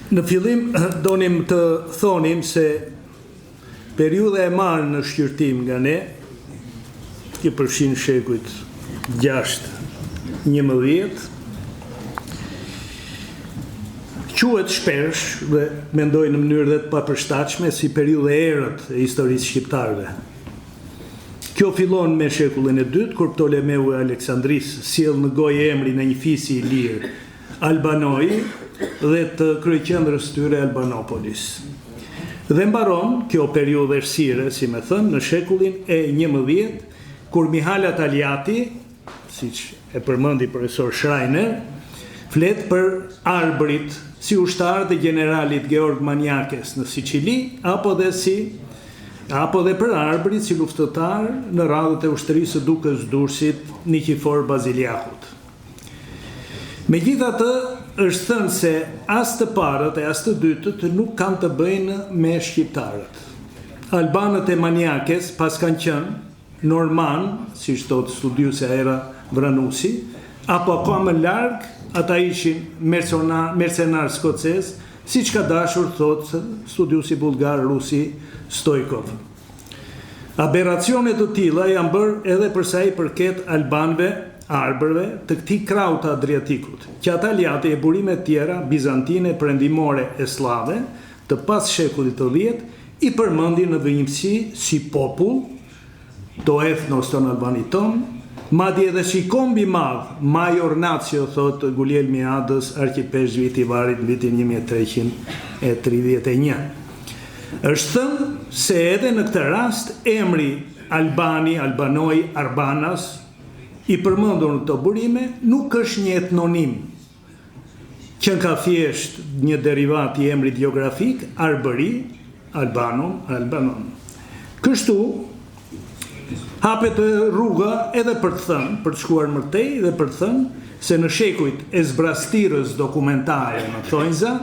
Në fillim donim të thonim se periudha e marrë në shqyrtim nga ne, që përfshin shekujt 6-11, quhet shpesh dhe mendoj në mënyrë dhe të papërshtatshme si periudhë e errët e historisë shqiptarëve. Kjo fillon me shekullin e dytë, kur Ptolemeu e Aleksandris sjell në gojë emrin e një fisi i lirë, Albanoi, dhe të kryeqendrës tyre Albanopolis. Dhe mbaron kjo periudhë errësire, si më thënë, në shekullin e 11, kur Mihala Taljati, siç e përmendi profesor Schreiner, flet për arbërit si ushtar të generalit Georg Maniakes në Siçili, apo dhe për arbërit si luftëtar në radhët e ushtërisë së dukës Durrësit Nikifor Baziliahut. Megjithatë, është thënë se as të parët e as të dytët nuk kanë të bëjnë me shqiptarët. Albanët e Maniakes pas kanë qenë norman, si thot studiuesja Era Vranusi, apo ka më larg, ata ishin mercenar skocez, siç ka dashur thot studiuesi bullgar rusi Stoikov. Aberacione të tilla janë bërë edhe për sa i përket albanëve, arbërve të këtij krahu të Adriatikut, që ata ljatë e burime tjera bizantine, perëndimore e slave të pas shekullit të 10 i përmendin në vënjimësi si popull, to ethnos ton albaniton, madje edhe si kombi madh, major nacio, thot Guglielmi Adës, arkipesh viti i Varit në vitin 1331. Është thënë se edhe në këtë rast emri Albani, Albanoi, Arbanas i përmendur në këto burime nuk është një etnonim, që ka thjesht një derivat i emrit geografik, arbëri, Albanon. Kështu hapet rruga edhe për të thënë, për të shkuar më tej dhe për të thënë se në shekujt e zbrastirës dokumentare në Thonjza,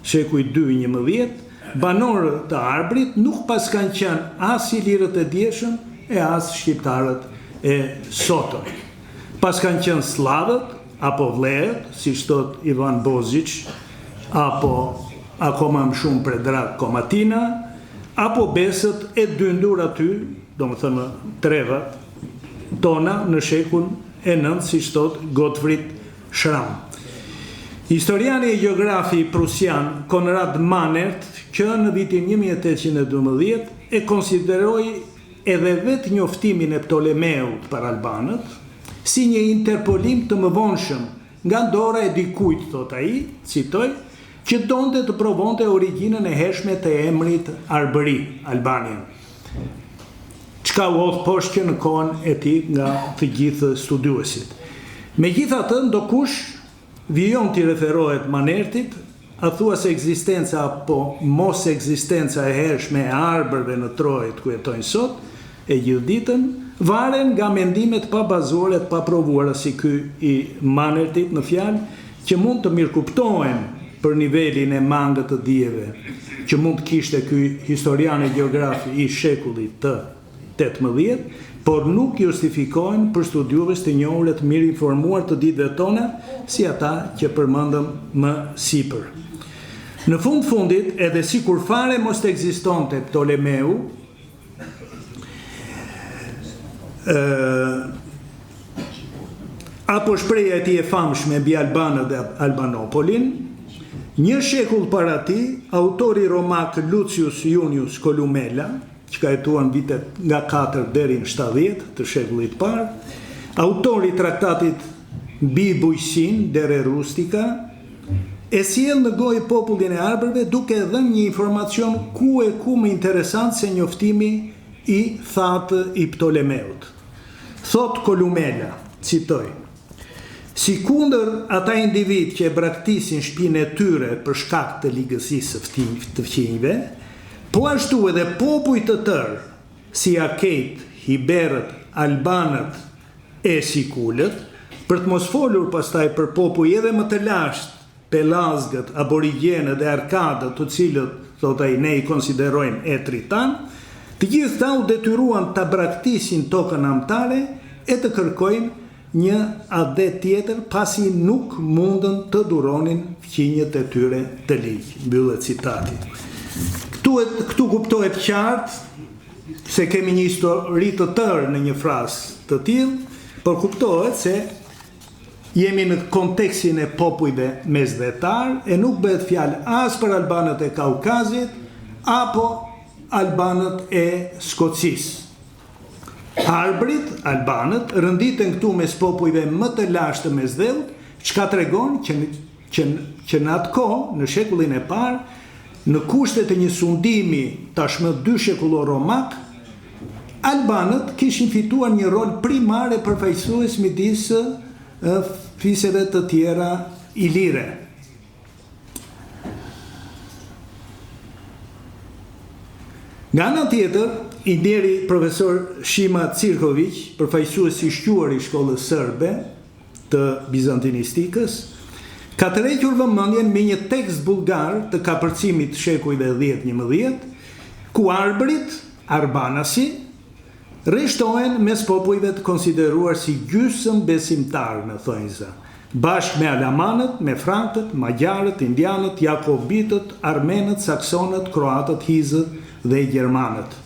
shekuj 2-11, banorët të arbrit nuk pas kanë qenë as ilirët e djeshëm e as shqiptarët e sotëm. Pas kanë qenë slavët, apo vlerët, si thot Ivan Bozic, apo akoma më shumë Predrag Komatina, apo besët e dyndur aty, do më thënë trevat tona në shekull e 9, si thot Gottfried Schramm. Historiani e gjeografi prusian Konrad Manert, që në vitin 1812 e konsideroi edhe vetë njoftimin e Ptolemeut për albanët si një interpolim të mëvonshëm nga dora e dikujt, thot ai, citoj, që donte të provonte origjinën e hershme të emrit arbëri, Albania. Çka u hodh poshtë në kohën e tij nga të gjithë studiuesit. Megjithatë, ndokush vijon t'i referohet Manertit, a thua se ekzistenca apo mos ekzistenca e hershme e arbërve në Trojë ku jetojnë sot, e gjithë ditën, varen nga mendimet pa bazuara të pa provuara si ky i Manertit në fjalë, që mund të mirëkuptohen për nivelin e mangët të dijeve, që mund të kishte ky historian e gjeografi i shekullit të 18, por nuk justifikohen për studiues të njohur e të mirë informuar të ditëve tona, si ata që përmendëm më sipër. Në fundit, edhe si kur fare mos të ekzistonte Ptolemeu, apo shpreja e tij e famshme mbi albanët dhe Albanopolin, një shekull para tij, autori romak Lucius Junius Columella, që ka jetuar vitet nga 4 deri në 70 të shekullit parë, autori i traktatit mbi bujqësinë De Re Rustica, e sjell në gojë popullin e arbërve duke dhënë një informacion ku më interesant se njoftimi i thatë i Ptolemeut. Thot Columella, citoj, si kundër ata individ që e braktisin shtëpinë e tyre për shkak të ligësisë të fqinjve, po ashtu edhe popujt të tërë, si Akejt, Hiberët, Albanët e Sikulët, për të mos folur pastaj për popuj edhe më të lashtë, Pelazgët, Aborigjenët dhe Arkadët, të cilët, thot ai, ne i konsiderojmë e tritan, të gjithë ta u detyruan të braktisin tokën amtare e të kërkojnë një adet tjetër pasi nuk mundën të duronin fqinjët e tyre të ligj. Mbyllet citati. Këtu kuptohet qartë se kemi një histori të tërë në një frazë të tillë, por kuptohet se jemi në kontekstin e popujve mesdhetar e nuk bëhet fjalë as për albanët e Kaukazit apo albanët e Skocisë. Arbrit, albanët, rënditen këtu mes popujve më të lashtë të mesdhellët, çka tregon që në atë kohë, në shekullin e parë, në kushtet e një sundimi tashmë 2 shekullor romak, albanët kishin fituar një rol primar e përfaqësues midis fiseve të tjera ilire. Nga ana tjetër, i deri profesor Shima Cirković, përfaqësues i shquar i shkollës serbe të bizantinistikës, ka tërhequr vëmendjen me një tekst bullgar të kapërcimit të shekujve 10-11, ku arbrit, arbanasi, rreshtohen mes popujve të konsideruar si gjysmë besimtar në thonjza, bashkë me alamanët, me frankët, magjarët, indianët, jakobitët, armenët, saksonët, kroatët, hizët dhe gjermanët.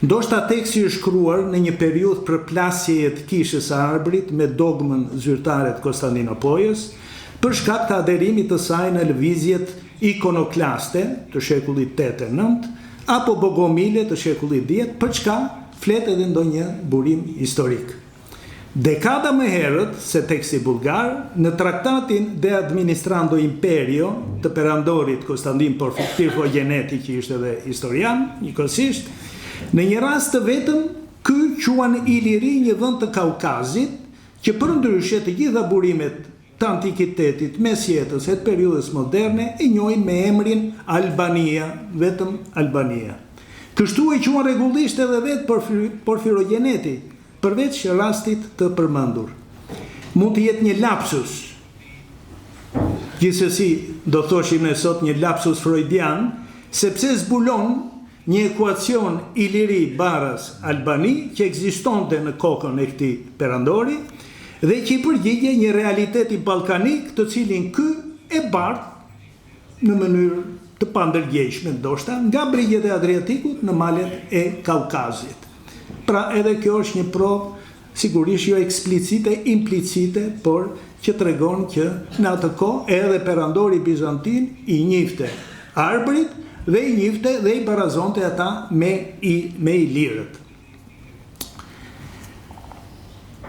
Ndoshta teksti është shkruar në një periudhë përplasjeje të kishës së arbrit me dogmën zyrtare të Konstantinopolës, për shkak të aderimit të saj në lëvizjet ikonoklaste të shekullit 8 e 9, apo bogomile të shekullit 10, për çka flet edhe ndonjë burim historik. Dekada më herët se teksti bulgar, në traktatin De Administrando Imperio të perandorit Konstantin Porfirogeneti, që ishte edhe historian, njëkohësisht, në një rast të vetëm, ky quan Iliri një vend të Kaukazit, që përndryshe të gjitha burimet të antikitetit, mesjetës e të periudhës moderne, e njohin me emrin Albania, vetëm Albania. Kështu e quan rregullisht edhe vetë Porfirogeneti, përveç rastit të përmendur. Mund të jetë një lapsus, gjithsesi do thoshim ne sot një lapsus freudian, sepse zbulon një ekuacion Iliri baras Albani që ekzistonte në kokën e këtij perandori dhe që i përgjigje një realiteti ballkanik të cilin ky e bart në mënyrë të pandërgjeshme ndoshta nga brigjet e Adriatikut në malet e Kaukazit. Pra edhe kjo është një provë, sigurisht jo eksplicite, implicite, por që tregon që në atë kohë edhe perandori bizantin i njifte arbrit dhe i njifte dhe i barazonte ata me ilirët.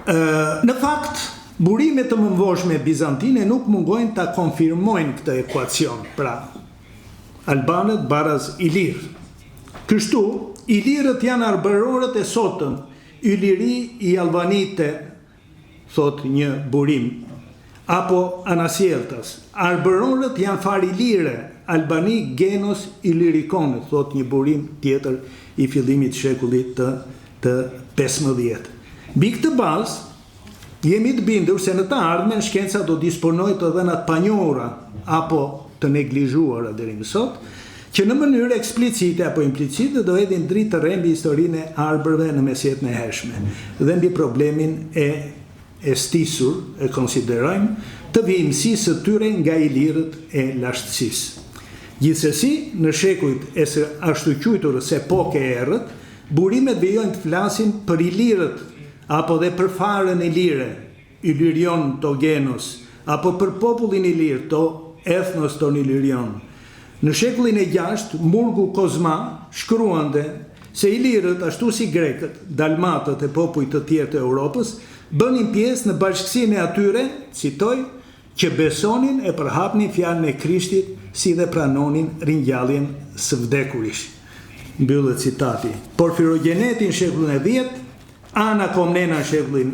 Në fakt, burimet të mëmvoshme bizantine nuk mungojnë ta konfirmojnë këtë ekuacion, pra albanët baraz ilir. Kështu, ilirët janë arbërorët e sotëm, Yliri i Albanite, thot një burim, apo Anasjeltas. Arbërorët janë fari ilire, Albani genos Illyricon, thot një burim tjetër i fillimit shekullit të 15. Mbi këtë bazë, jemi të bindur se në të ardhmen shkenca do disponojë të dhënat panjohura apo të neglizhuara deri më sot, që në mënyrë eksplicite apo implicite do hedhin dritë të re mbi historinë e arbërve në mesjetën e hershme dhe mbi problemin e stisur, e konsiderojmë, të vijimësisë së tyre nga ilirët e lashtësisë. Gjithsesi, në shekujt e së ashtu quajturës epoke e errët, burimet vijojnë të flasin për ilirët apo dhe për farën ilire, Illyrion to genos, apo për popullin ilir to ethnos ton Illyrion. Në shekullin e 6, Murgu Kozma shkruante se ilirët, ashtu si grekët, dalmatët e popujt të tjerë të Europës, bënin pjesë në bashkësinë e atyre, citoj, që besonin e përhapnin fjalën e Krishtit si dhe pranonin ringjalljen së vdekurish. Mbyllet citati. Porfirogeneti në shekullin e 10, Ana Komnena në shekullin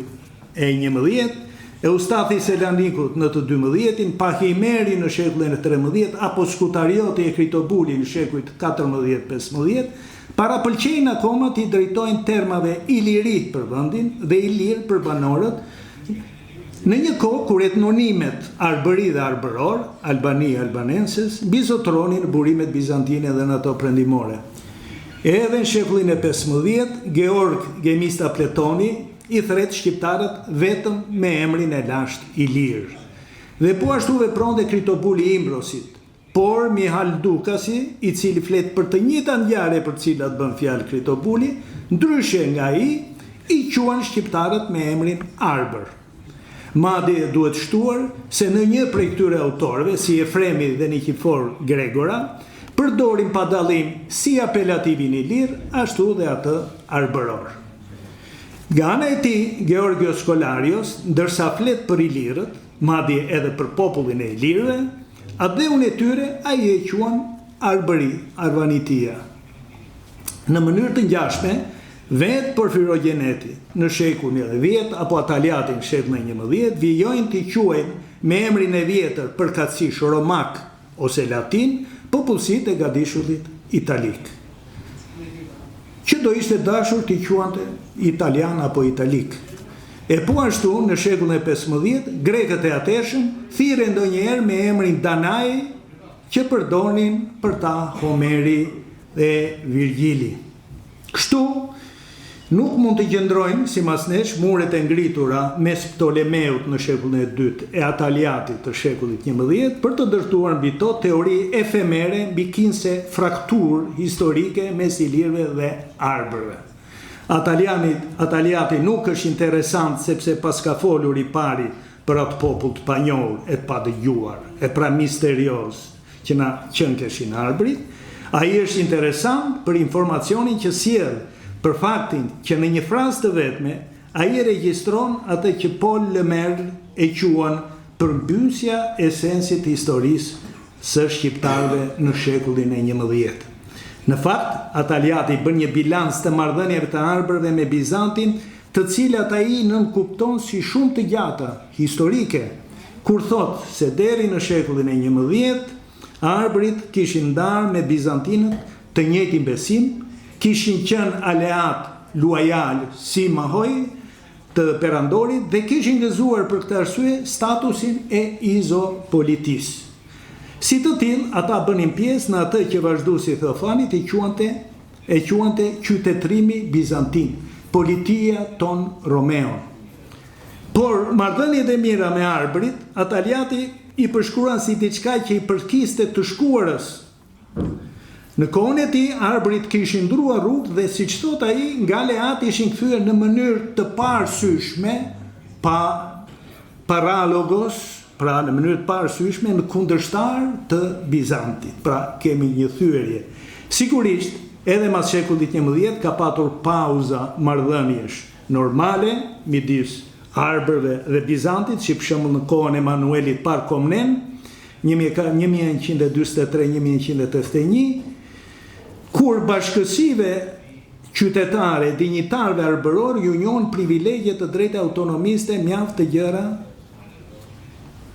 e 11, Eustathi Selanikut në të 12, Pahimeri në shekullin e 13, apo Skutarioti e Kritobuli në shekujt 14-15, para pëlqejnë akoma të i drejtojnë termave ilirit për vendin dhe ilir për banorët, në një kohë kur etnonimet arbëri dhe arbëror, Albani albanenses, bizotronin burimet bizantine dhe në ato prendimore. Edhe në shekullin e 15, Georg Gemista Pletoni i thret shqiptarët vetëm me emrin e lashtë Ilir. Dhe po ashtu vepronte Kritobuli Imbrosit, por Mihal Dukasi, i cili flet për të njëjta ngjarje për të cilat bën fjalë Kritobuli, ndryshe nga ai, i quan shqiptarët me emrin Arbër. Madje duhet shtuar se në një prej këtyre autorëve, si Efremi dhe Nikifor Gregora, përdorin pa dallim si apelativin Ilir, ashtu dhe atë arbëror. Nga ana e tij, Georgios Skolarios, ndërsa flet për Ilirët, madje edhe për popullin e Ilirëve, adheun e tyre ai e quan arbëri, arvanitia. Në mënyrë të ngjashme, vetë Porfirogeneti në shekullin e 10 apo Ataliati në shekullin e 11 vijojnë t'i quajnë me emrin e vjetër përkatësisht romak ose latin popullsitë e Gadishullit italik, që do ishte dashur t'i quante italian apo italik. E po ashtu në shekullin e 15 grekët e ateshëm thirren ndonjëherë me emrin Danai, që përdorin për ta Homeri dhe Virgili. Kështu nuk mund të gjendrojnë, si masnesh, muret e ngritura mes Ptolemeut në shekullin e 2 e Ataliatit të shekullit 11 për të ndërtuar mbi to teori efemere mbi kinse frakturë historike mes Ilirëve dhe Arbërve. Ataliati nuk është interesant sepse pas ka folur i pari për atë popull të panjohur e të padëgjuar, e pra misterios që na qënkeshin Arbrit. Ai është interesant për informacionin që sjell, për faktin që në një frazë të vetme, ai regjistron atë që Paul Lemerle e quan përmbysja e esensit të historisë së shqiptarëve në shekullin e 11. Në fakt, Ataliati bën një bilans të marrëdhënieve të arbërve me Bizantin, të cilat ai nënkupton si shumë të gjata historike, kur thot se deri në shekullin e 11 arbërit kishin ndarë me bizantinët të njëjtin besim, kishin qenë aleat luajal si mahoj të perandorit dhe kishin gëzuar për këtë arsye statusin e izopolitisë. Si të tillë, ata bënin pjesë në atë që vazhduesi Theofanit e quante qytetrimi bizantin, politia ton Romeon. Por marrëdhëniet e mira me arbërit, Ataliati i përshkruan si diçka që i përkiste të shkuarës. Në kohën e tij, arbërit kishin ndruar rrugë dhe siç thot ai, nga aleati ishin kthyer në mënyrë të parësyeshme, pa paralogos, pra në mënyrë të parësyeshme në kundërshtar të Bizantit. Pra kemi një thyerje. Sigurisht, edhe mas shekullit 11 ka patur pauza marrëdhëniesh normale midis arbërve dhe Bizantit, si për shembull në kohën e Emanuelit par Komnen, 1143-1181, kur bashkësive qytetare, dinjitarve arbëror ju njohën privilegje të drejtë autonomiste mjaft të gjëra,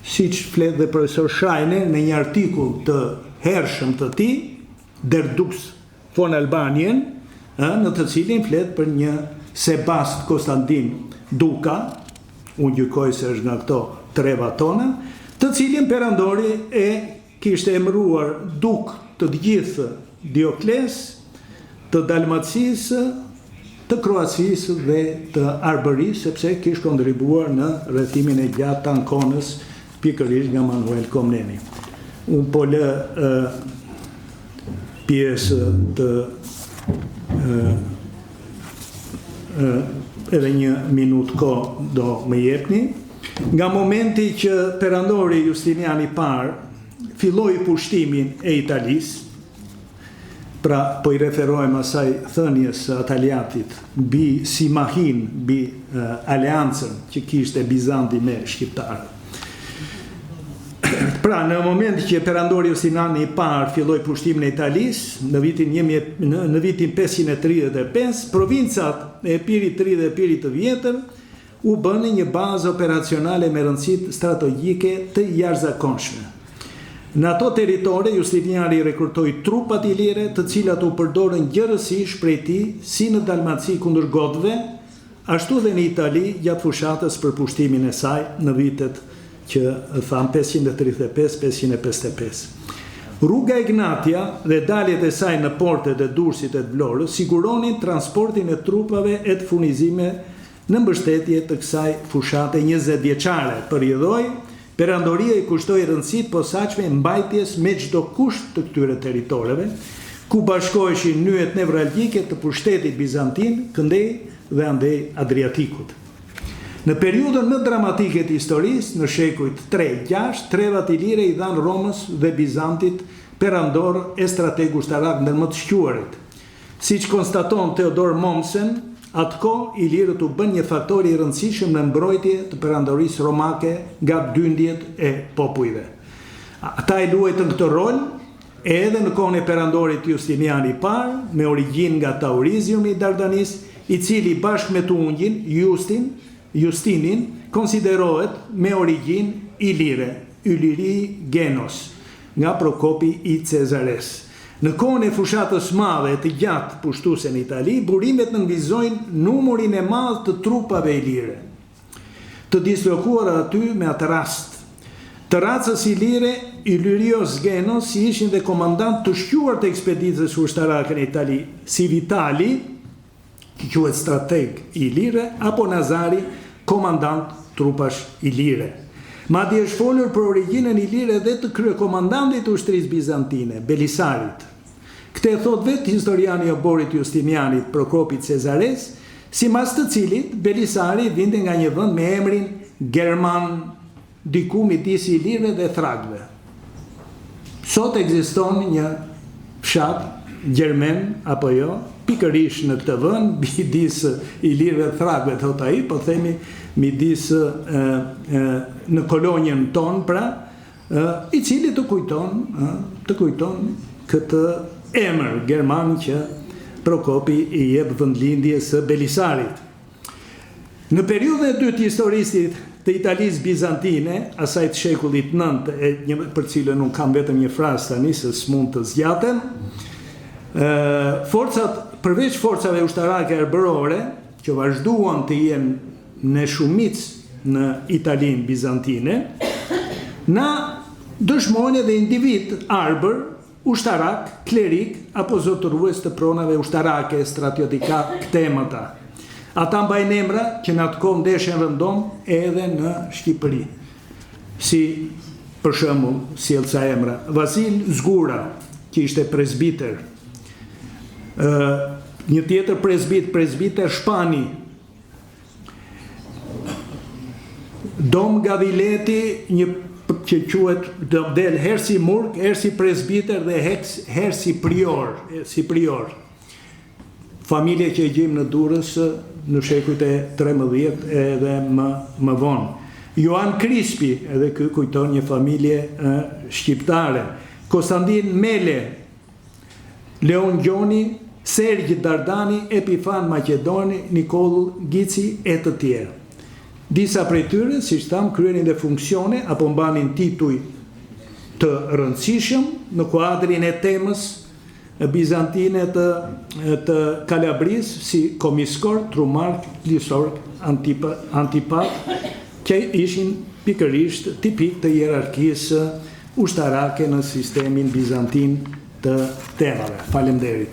siç flet dhe profesor Schreiner në një artikull të hershëm të tij, Der Dux von Albanien, në të cilin flet për një Sebast Konstantin Duka, unë gjykoj se është nga këto treva tona, të cilin perandori e kishte emëruar duk të gjithë Diokles, të Dalmacisë, të Kroacisë dhe të Arbërisë, sepse kishte kontribuar në rrethimin e gjatë të Ankonës, pikërisht nga Manuel Komneni. Unë po lë pjesë të edhe një minutë kohë do më jepni. Nga momenti që perandori Justinian I parë filloi pushtimin e Italisë, pra po I referojmë asaj thënies së Ataliatit mbi simahin, mbi aleancën që kishte Bizanti me shqiptarët. Pra, në moment që perandori Justinian I parë filloi pushtimin e Italisë në vitin 535, provincat e Epirit të ri dhe Epirit të vjetër u bënë një bazë operacionale me rëndësi strategjike të jashtëzakonshme. Në ato territore, Justiniani rekrutoi trupat ilire, të cilat u përdorën gjërësisht prej tij, si në Dalmaci kundër gotëve, ashtu dhe në Itali gjatë fushatës për pushtimin e saj në vitet që tham 535-555. Rruga Egnatia dhe daljet e saj në portet e Durrësit e të Vlorës siguronin transportin e trupave e të furnizime në mbështetje të kësaj fushate 20 vjeçare. Përjedhoi, perandoria I kushtoi rëndësi të posaçme mbajtjes me çdo kusht të këtyre territoreve, ku bashkoheshin nyjet nevralgjike të pushtetit bizantin, këndej dhe andej Adriatikut. Në periudhën më dramatike të historisë, në shekujt 3-6, trevat ilire I dhanë Romës dhe Bizantit perandor e strategu ushtarak ndër më të shquarit. Siç konstaton Theodor Mommsen, atko ilirët u bën një faktor I rëndësishëm në mbrojtje të perandorisë romake nga dyndjet e popujve. Ata I luajtën këtë rol edhe në kohën e perandorit Justiniani I parë, me origjinë nga Tauriziumi I Dardanis, I cili bashkë me tungjin Justinin konsiderohet me origjinë ilire, Yliri Genos, nga Prokopi I Cezares. Në kohën e fushatës madhe të gjatë pushtuese në Itali, burimet nënvizojnë numrin e madh të trupave ilire, të dislokuara aty me atë rast. Të racës ilire, Ilirios Genos si ishin dhe komandant të shquar të ekspedicës ushtarake në Itali, si Vitali, që quhet strateg ilire, apo Nazari, komandant trupash ilire. Madje është folur për origjinën ilire dhe të kryekomandantit të ushtrisë bizantine, Belisarit. Këtë e thot vetë historiani I oborit Justinianit, Prokopi Cezares, sipas të cilit Belisari vinte nga një vend me emrin German, diku midis ilirëve dhe thrakëve. Sot ekziston një fshat gjermen apo jo, pikërisht në këtë vend, midis ilirëve dhe thrakëve, thot ai, po themi midis në kolonjën ton, pra, I cili të kujton këtë emër German që Prokopi I jep vendlindje së Belisarit. Në periudhën e dytë të historisë të Italisë bizantine, asaj të shekullit 9, për cilën unë kam vetëm një frazë tani se s'mund të zgjatem, përveç forcave ushtarake arbërore, që vazhduan të jenë në shumicë në Italinë bizantine, na dëshmojnë edhe individ arbër, ushtarak, klerik, apo zotërues të pronave ushtarake, stratiotika, këtë emëta. Ata mbajnë emra që në atë kohë ndeshen rëndom edhe në Shqipëri. Si, për shembull, sjell ca emra, Vasil Zgura, që ishte presbiter, një tjetër presbiter Shpani, Dom Gavileti, një që quhet del hersi murg, hersi presbiter dhe hersi prior. Familje që e gjejmë në Durrës në shekujt e 13 edhe më vonë. Joan Krispi, edhe ky kujton një familje shqiptare. Konstantin Mele, Leon Gjoni, Sergj Dardani, Epifan Maqedoni, Nikol Gici e të tjerë. Disa prej tyre, si tham, kryenin dhe funksione apo mbanin tituj të rëndësishëm në kuadrin e temës bizantine të Kalabris, si Komiskor, Trumark, Lisorg, Antipat, që ishin pikërisht tipik të hierarkisë ushtarake në sistemin bizantin të temave. Faleminderit.